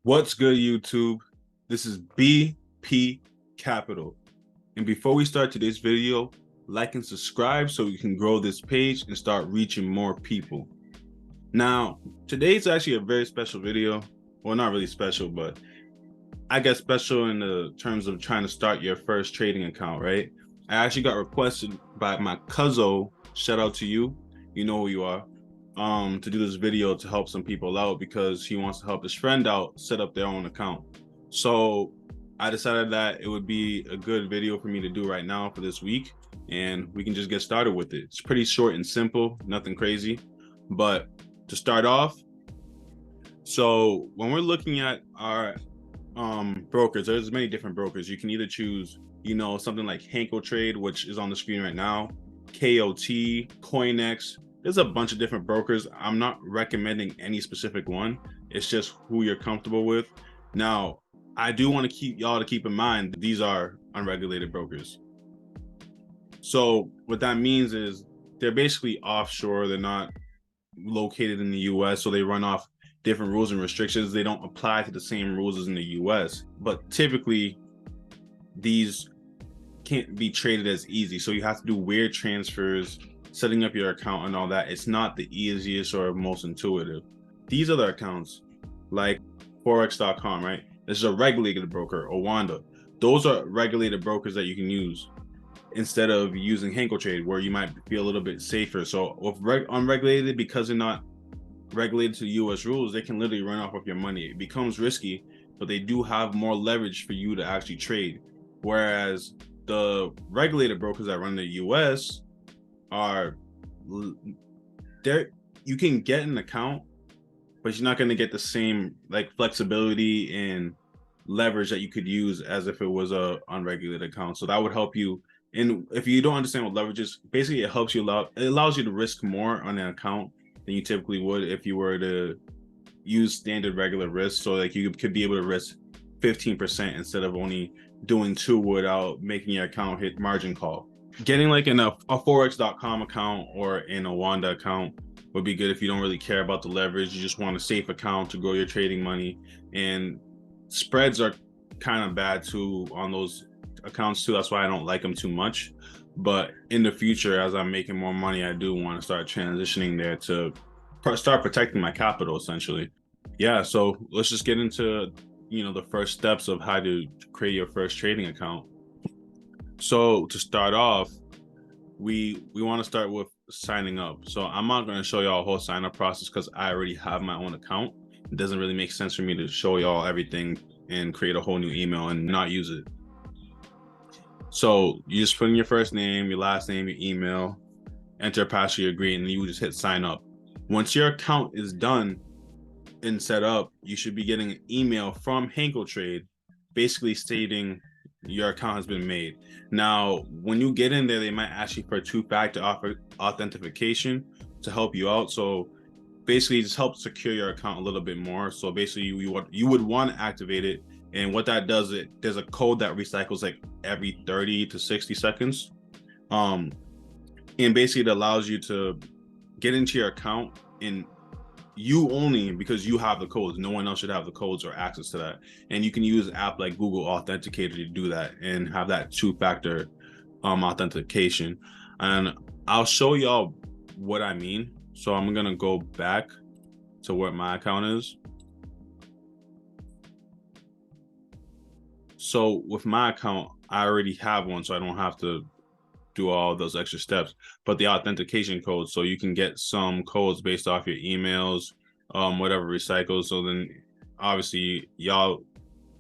What's good, YouTube? This is BP Capital. And before we start today's video, like and subscribe so we can grow this page and start reaching more people. Now, today's actually a very special video. Well, not really special, but I guess special in the terms of trying to start your first trading account, right? I actually got requested by my cousin, shout out to you, you know who you are, to do this video to help some people out because he wants to help his friend out set up their own account. So I decided that it would be a good video for me to do right now for this week, and we can just get started with it. It's pretty short and simple, nothing crazy. But to start off, so when we're looking at our brokers, there's many different brokers. You can either choose, something like Hankotrade, which is on the screen right now, KOT, CoinX. There's a bunch of different brokers. I'm not recommending any specific one. It's just who you're comfortable with. Now, I do want to keep in mind these are unregulated brokers. So what that means is they're basically offshore. They're not located in the US, so they run off different rules and restrictions. They don't apply to the same rules as in the US, but typically these can't be traded as easy. So you have to do weird transfers, setting up your account and all that. It's not the easiest or most intuitive. These other accounts like forex.com, right? This is a regulated broker, or Wanda. Those are regulated brokers that you can use instead of using Hankotrade, where you might feel a little bit safer. So with unregulated, because they're not regulated to US rules, they can literally run off of your money. It becomes risky, but they do have more leverage for you to actually trade. Whereas the regulated brokers that run the US are there, you can get an account, but you're not going to get the same like flexibility and leverage that you could use as if it was a unregulated account. So that would help you. And if you don't understand what leverage is, basically it helps you it allows you to risk more on an account than you typically would if you were to use standard regular risk. So like you could be able to risk 15% instead of only doing 2 without making your account hit margin call. Getting like in a forex.com account or in a Wanda account would be good if you don't really care about the leverage. You just want a safe account to grow your trading money. And spreads are kind of bad too on those accounts too. That's why I don't like them too much. But in the future, as I'm making more money, I do want to start transitioning there to start protecting my capital, essentially. Yeah, so let's just get into the first steps of how to create your first trading account. So to start off, we want to start with signing up. So I'm not going to show y'all a whole sign up process because I already have my own account. It doesn't really make sense for me to show y'all everything and create a whole new email and not use it. So you just put in your first name, your last name, your email, enter a password you agree, and then you just hit sign up. Once your account is done and set up, you should be getting an email from Hankotrade basically stating your account has been made. Now, when you get in there, they might ask you for 2-factor authentication to help you out. So basically just help secure your account a little bit more. So basically you would want to activate it. And what that does, there's a code that recycles like every 30 to 60 seconds. And basically it allows you to get into your account, and you only, because you have the codes. No one else should have the codes or access to that. And you can use an app like Google Authenticator to do that and have that 2-factor authentication. And I'll show y'all what I mean. So I'm gonna go back to what my account is. So with my account, I already have one, so I don't have to do all those extra steps. But the authentication code, so you can get some codes based off your emails, whatever recycles. So then obviously y'all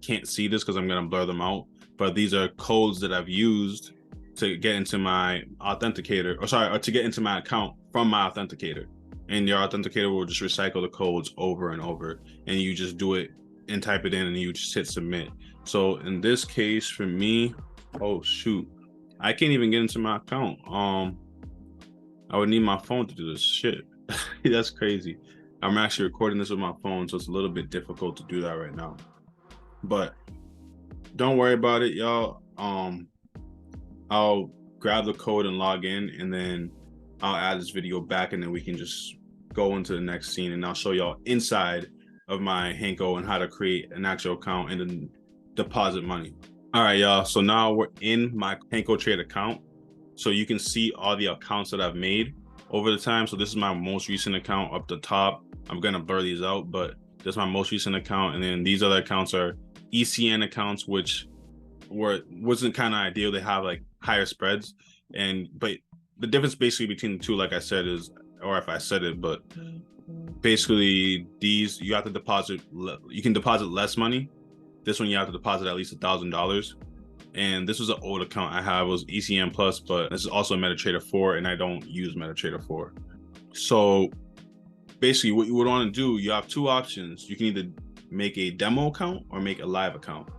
can't see this because I'm gonna blur them out, but these are codes that I've used to get into my authenticator, or to get into my account from my authenticator. And your authenticator will just recycle the codes over and over, and you just do it and type it in, and you just hit submit. So in this case for me, oh shoot, I can't even get into my account. I would need my phone to do this shit. That's crazy. I'm actually recording this with my phone, so it's a little bit difficult to do that right now. But don't worry about it, y'all. I'll grab the code and log in, and then I'll add this video back, and then we can just go into the next scene, and I'll show y'all inside of my Hanko and how to create an actual account and then deposit money. All right, y'all. So now we're in my Hankotrade account. So you can see all the accounts that I've made over the time. So this is my most recent account up the top. I'm gonna blur these out, but this is my most recent account. And then these other accounts are ECN accounts, which wasn't kind of ideal. They have like higher spreads. But the difference basically between the two, like I said, is, or if I said it, but basically these, you have to deposit, you can deposit less money. This one you have to deposit at least $1,000. And this was an old account I have, it was ECN Plus, but this is also a MetaTrader 4 and I don't use MetaTrader 4. So basically what you would want to do, you have two options. You can either make a demo account or make a live account.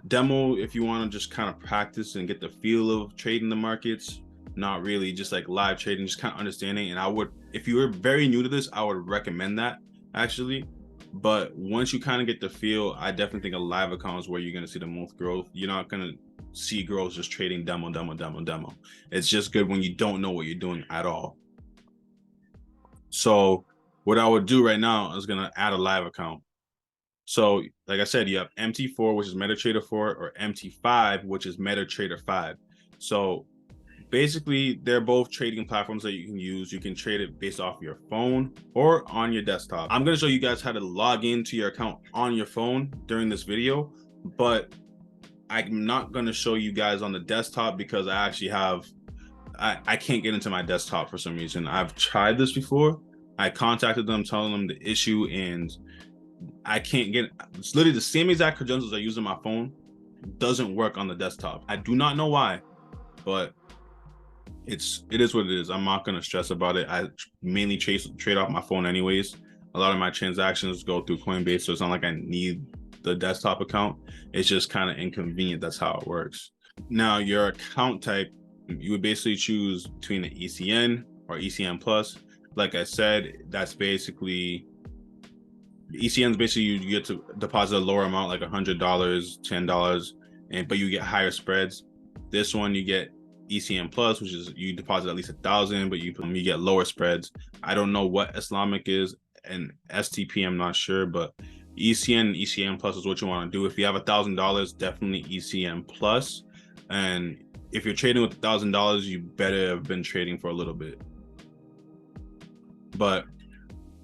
Demo, if you want to just kind of practice and get the feel of trading the markets, not really just like live trading, just kind of understanding. And I would, if you were very new to this, I would recommend that actually. But once you kind of get the feel, I definitely think a live account is where you're going to see the most growth. You're not going to see growth just trading demo. It's just good when you don't know what you're doing at all. So what I would do right now is going to add a live account. So like I said, you have MT4, which is MetaTrader 4, or MT5, which is MetaTrader 5. So basically, they're both trading platforms that you can use. You can trade it based off your phone or on your desktop. I'm going to show you guys how to log into your account on your phone during this video, but I'm not going to show you guys on the desktop because I actually have, I can't get into my desktop for some reason. I've tried this before. I contacted them, telling them the issue, and I can't get, it's literally the same exact credentials I use on my phone doesn't work on the desktop. I do not know why, but it is what it is. I'm not going to stress about it. I mainly trade off my phone anyways. A lot of my transactions go through Coinbase, so it's not like I need the desktop account. It's just kind of inconvenient. That's how it works. Now, your account type, you would basically choose between the ECN or ECN Plus. Like I said, that's basically, ECN is basically you get to deposit a lower amount, like $100, $10, but you get higher spreads. This one you get ECN Plus, which is you deposit at least $1,000, but you get lower spreads. I don't know what Islamic is, and STP I'm not sure, but ECN and ECN Plus is what you want to do. If you have $1,000, definitely ECN Plus. And if you're trading with $1,000, you better have been trading for a little bit. But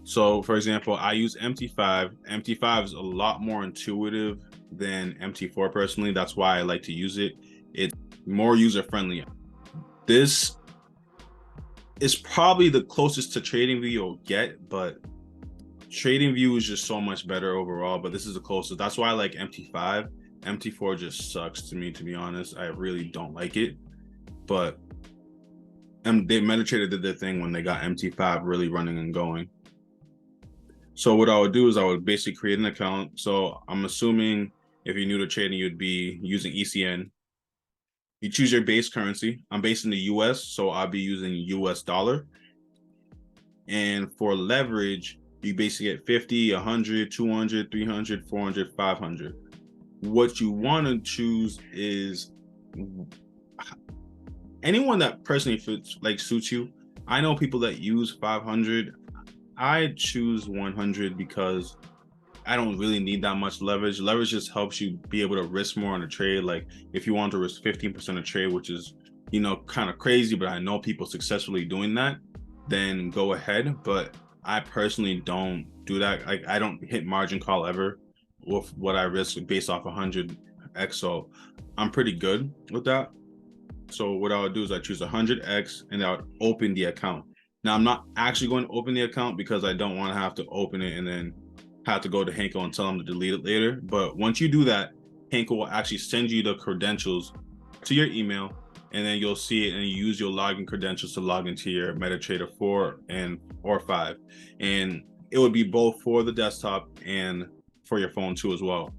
so for example, I use MT5. MT5 is a lot more intuitive than MT4 personally. That's why I like to use it. It's more user-friendly. This is probably the closest to TradingView you'll get, but TradingView is just so much better overall, but this is the closest. That's why I like MT5. MT4 just sucks to me, to be honest. I really don't like it, but MetaTrader did their thing when they got MT5 really running and going. So what I would do is I would basically create an account. So I'm assuming if you're new to trading, you'd be using ECN. You choose your base currency. I'm based in the US, so I'll be using US dollar. And for leverage, you basically get 50, 100, 200, 300, 400, 500. What you want to choose is anyone that personally fits, like suits you. I know people that use 500. I choose 100 because I don't really need that much leverage. Leverage just helps you be able to risk more on a trade. Like if you want to risk 15% of trade, which is, you know, kind of crazy, but I know people successfully doing that, then go ahead. But I personally don't do that. Like I don't hit margin call ever with what I risk based off 100x. So I'm pretty good with that. So what I would do is I choose 100x and I would open the account. Now I'm not actually going to open the account because I don't want to have to open it and then have to go to Hanko and tell them to delete it later. But once you do that, Hanko will actually send you the credentials to your email, and then you'll see it and you use your login credentials to log into your MetaTrader 4 or 5. And it would be both for the desktop and for your phone too as well.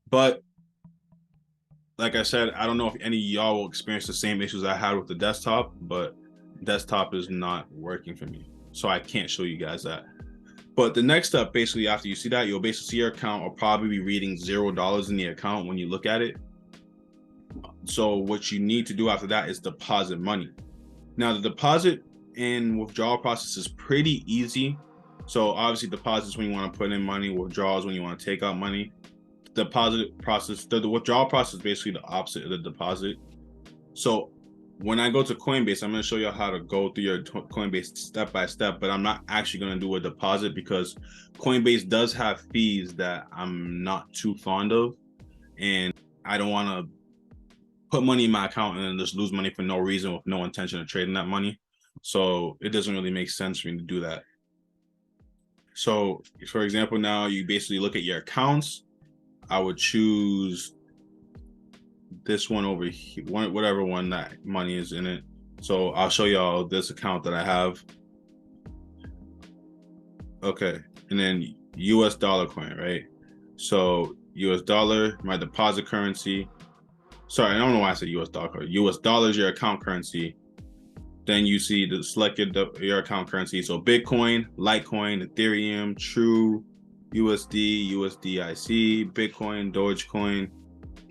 But like I said, I don't know if any of y'all will experience the same issues I had with the desktop, but desktop is not working for me. So I can't show you guys that. But the next step, basically, after you see that, you'll basically see your account will probably be reading $0 in the account when you look at it. So what you need to do after that is deposit money. Now, the deposit and withdrawal process is pretty easy. So obviously deposits when you want to put in money, withdrawals when you want to take out money. Deposit process, the withdrawal process is basically the opposite of the deposit. So when I go to Coinbase, I'm going to show you how to go through your Coinbase step by step, but I'm not actually going to do a deposit because Coinbase does have fees that I'm not too fond of, and I don't want to put money in my account and then just lose money for no reason with no intention of trading that money. So it doesn't really make sense for me to do that. So for example, now you basically look at your accounts. I would choose this one over here, whatever one that money is in it. So I'll show y'all this account that I have. Okay, and then US dollar coin, right? So US dollar, my deposit currency. Sorry, I don't know why I said US dollar. US dollar is your account currency. Then you see the selected your account currency. So Bitcoin, Litecoin, Ethereum, True, USD, USDIC, Bitcoin, Dogecoin.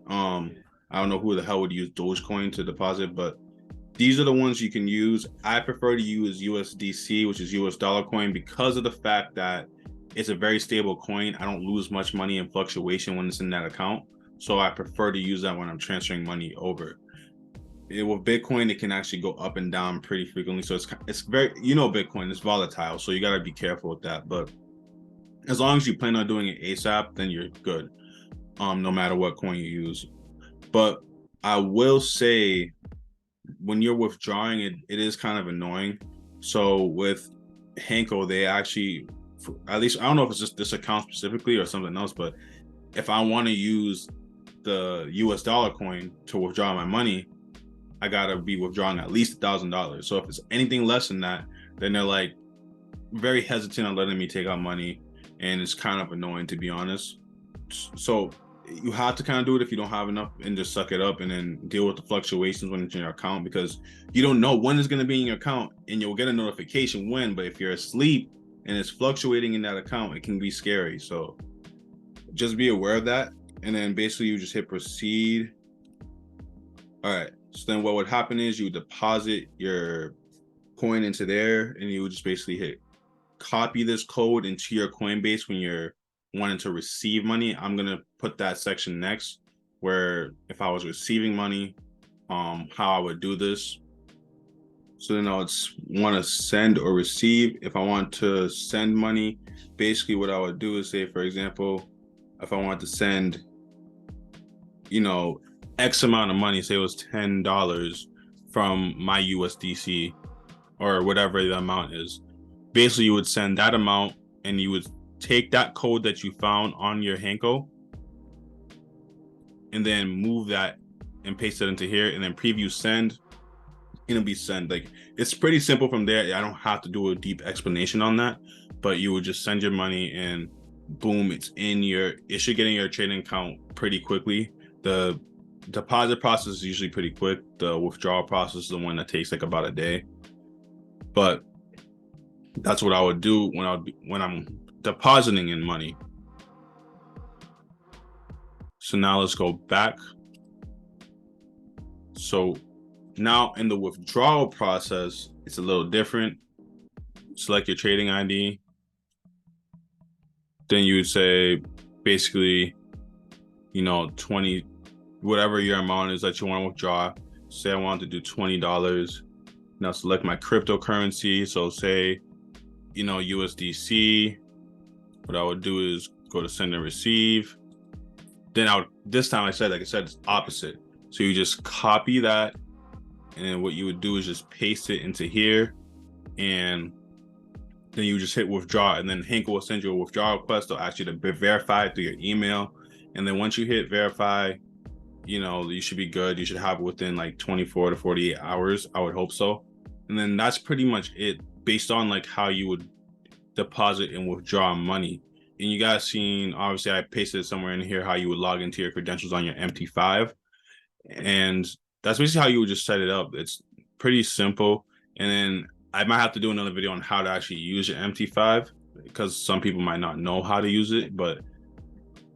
I don't know who the hell would use Dogecoin to deposit, but these are the ones you can use. I prefer to use USDC, which is US dollar coin, because of the fact that it's a very stable coin. I don't lose much money in fluctuation when it's in that account. So I prefer to use that when I'm transferring money over. With Bitcoin, it can actually go up and down pretty frequently. So it's very, Bitcoin is volatile. So you got to be careful with that. But as long as you plan on doing it ASAP, then you're good. No matter what coin you use. But I will say, when you're withdrawing it, it is kind of annoying. So with Hanko, they actually, at least I don't know if it's just this account specifically or something else, but if I want to use the US dollar coin to withdraw my money, I gotta be withdrawing at least $1,000. So if it's anything less than that, then they're like very hesitant on letting me take out money, and it's kind of annoying, to be honest. So you have to kind of do it if you don't have enough, and just suck it up and then deal with the fluctuations when it's in your account, because you don't know when it's going to be in your account, and you'll get a notification when, but if you're asleep and it's fluctuating in that account, it can be scary. So just be aware of that. And then basically you just hit proceed. All right, so then what would happen is you would deposit your coin into there, and you would just basically hit copy this code into your Coinbase when you're wanting to receive money. I'm gonna put that section next, where if I was receiving money, how I would do this. So then I would want to send or receive. If I want to send money, basically what I would do is, say for example, if I want to send, X amount of money, say it was $10 from my USDC or whatever the amount is, basically you would send that amount, and you would take that code that you found on your Hanko and then move that and paste it into here, and then preview send, and it'll be sent. Like, it's pretty simple from there. I don't have to do a deep explanation on that, but you would just send your money and boom, it should get in your trading account pretty quickly. The deposit process is usually pretty quick. The withdrawal process is the one that takes like about a day. But that's what I would do when I'm depositing in money. So now let's go back. So now in the withdrawal process, it's a little different. Select your trading ID. Then you would say basically, 20, whatever your amount is that you want to withdraw. Say I want to do $20. Now select my cryptocurrency. So say, USDC. What I would do is go to send and receive. Then this time like I said, it's opposite. So you just copy that, and then what you would do is just paste it into here, and then you just hit withdraw, and then Hanko will send you a withdrawal request. They'll ask you to verify it through your email, and then once you hit verify, you should be good. You should have it within like 24 to 48 hours. I would hope so. And then that's pretty much it, based on like how you would deposit and withdraw money. And you guys seen, obviously I pasted somewhere in here how you would log into your credentials on your MT5, and that's basically how you would just set it up. It's pretty simple. And then I might have to do another video on how to actually use your MT5, because some people might not know how to use it, but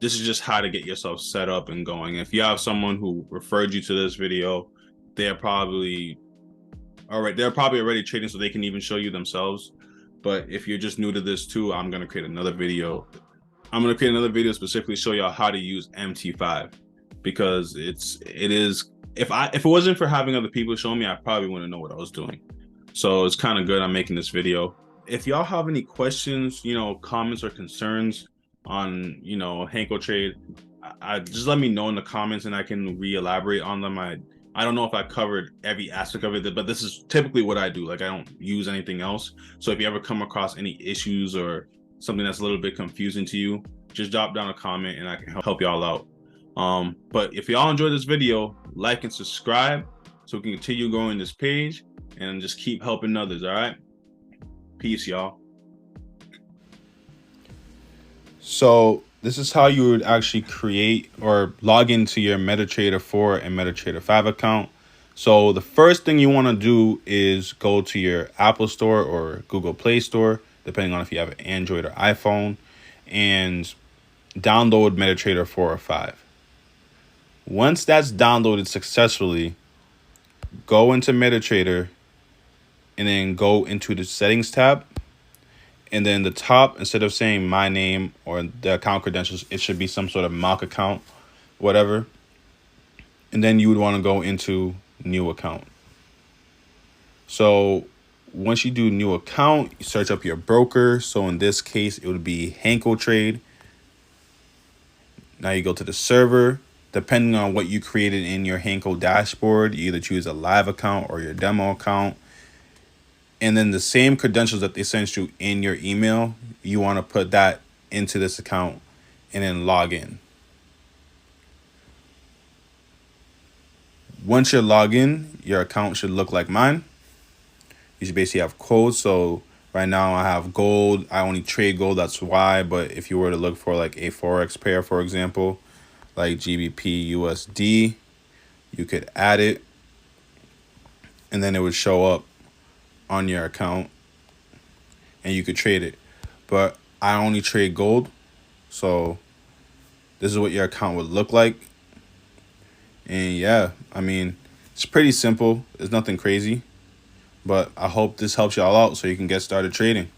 this is just how to get yourself set up and going. If you have someone who referred you to this video, they're probably already trading, so they can even show you themselves. But if you're just new to this too, I'm gonna create another video. I'm gonna create another video specifically show y'all how to use MT5, because it is, if it wasn't for having other people show me, I probably wouldn't know what I was doing. So it's kind of good I'm making this video. If y'all have any questions, you know, comments or concerns on, you know, Hankotrade, I just let me know in the comments and I can re-elaborate on them. I don't know if I covered every aspect of it, but this is typically what I do. Like, I don't use anything else. So if you ever come across any issues or something that's a little bit confusing to you, just drop down a comment and I can help y'all out. But if y'all enjoyed this video, like and subscribe so we can continue growing this page and just keep helping others. All right, peace, y'all. So this is how you would actually create or log into your MetaTrader 4 and MetaTrader 5 account. So the first thing you want to do is go to your Apple Store or Google Play Store, depending on if you have an Android or iPhone, and download MetaTrader 4 or 5. Once that's downloaded successfully, go into MetaTrader and then go into the settings tab. And then the top, instead of saying my name or the account credentials, it should be some sort of mock account, whatever. And then you would want to go into new account. So once you do new account, you search up your broker. So in this case, it would be Hankotrade. Now you go to the server. Depending on what you created in your Hanko dashboard, you either choose a live account or your demo account. And then the same credentials that they sent you in your email, you want to put that into this account and then log in. Once you're logged in, your account should look like mine. You should basically have codes. So right now I have gold. I only trade gold. That's why. But if you were to look for like a FOREX pair, for example, like GBP USD, you could add it and then it would show up on your account and you could trade it. But I only trade gold, so this is what your account would look like. And yeah, I mean, it's pretty simple. It's nothing crazy, but I hope this helps y'all out so you can get started trading.